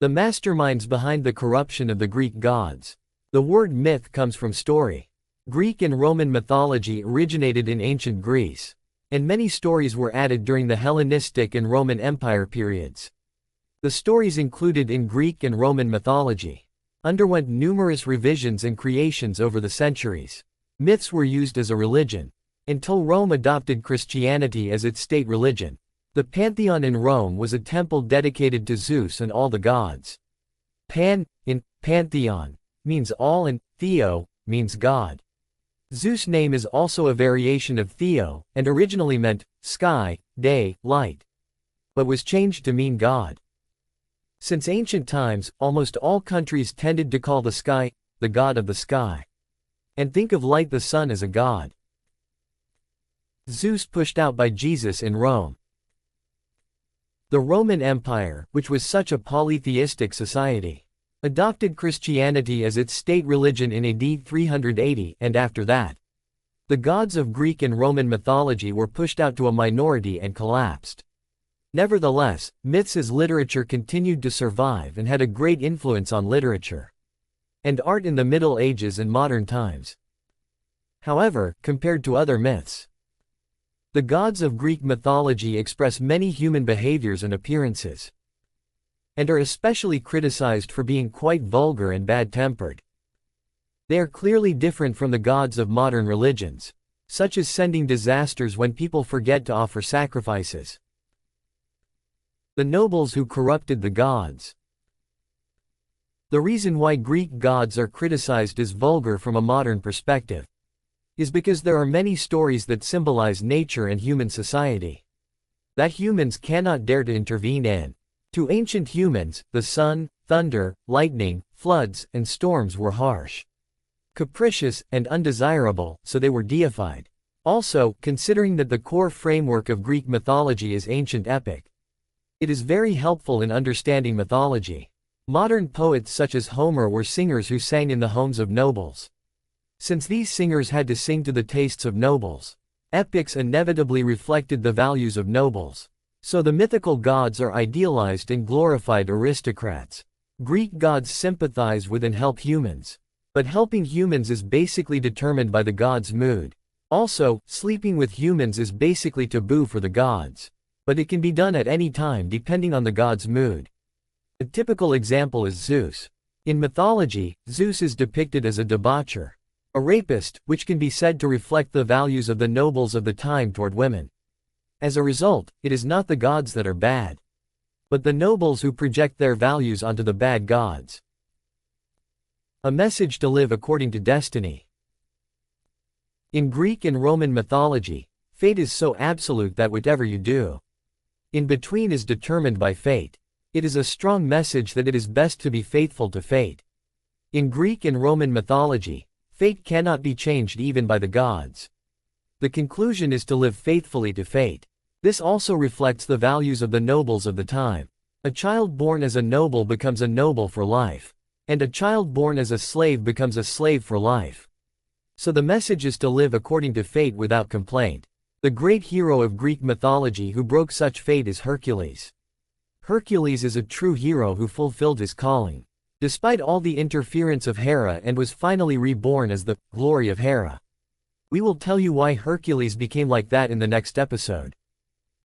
The masterminds behind the corruption of the Greek gods. The word myth comes from story. Greek and Roman mythology originated in ancient Greece, and many stories were added during the Hellenistic and Roman Empire periods. The stories included in Greek and Roman mythology underwent numerous revisions and creations over the centuries. Myths were used as a religion until Rome adopted Christianity as its state religion. The Pantheon in Rome was a temple dedicated to Zeus and all the gods. Pan, in pantheon, means all and theo, means God. Zeus' name is also a variation of Theo, and originally meant sky, day, light, but was changed to mean God. Since ancient times, almost all countries tended to call the sky the god of the sky, and think of light the sun as a god. Zeus pushed out by Jesus in Rome. The Roman Empire, which was such a polytheistic society, adopted Christianity as its state religion in AD 380, and after that, the gods of Greek and Roman mythology were pushed out to a minority and collapsed. Nevertheless, myths as literature continued to survive and had a great influence on literature and art in the Middle Ages and modern times. However, compared to other myths, the gods of Greek mythology express many human behaviors and appearances, and are especially criticized for being quite vulgar and bad-tempered. They are clearly different from the gods of modern religions, such as sending disasters when people forget to offer sacrifices. The nobles who corrupted the gods. The reason why Greek gods are criticized as vulgar from a modern perspective is because there are many stories that symbolize nature and human society that humans cannot dare to intervene in. To ancient humans, the sun, thunder, lightning, floods, and storms were harsh, capricious, and undesirable, so they were deified. Also, considering that the core framework of Greek mythology is ancient epic, it is very helpful in understanding mythology. Modern poets such as Homer were singers who sang in the homes of nobles. Since these singers had to sing to the tastes of nobles, epics inevitably reflected the values of nobles. So the mythical gods are idealized and glorified aristocrats. Greek gods sympathize with and help humans. But helping humans is basically determined by the god's mood. Also, sleeping with humans is basically taboo for the gods, but it can be done at any time depending on the god's mood. A typical example is Zeus. In mythology, Zeus is depicted as a debaucher, a rapist, which can be said to reflect the values of the nobles of the time toward women. As a result, it is not the gods that are bad, but the nobles who project their values onto the bad gods. A message to live according to destiny. In Greek and Roman mythology, fate is so absolute that whatever you do in between is determined by fate. It is a strong message that it is best to be faithful to fate. In Greek and Roman mythology, fate cannot be changed even by the gods. The conclusion is to live faithfully to fate. This also reflects the values of the nobles of the time. A child born as a noble becomes a noble for life, and a child born as a slave becomes a slave for life. So the message is to live according to fate without complaint. The great hero of Greek mythology who broke such fate is Hercules. Hercules is a true hero who fulfilled his calling, despite all the interference of Hera, and was finally reborn as the glory of Hera. We will tell you why Hercules became like that in the next episode.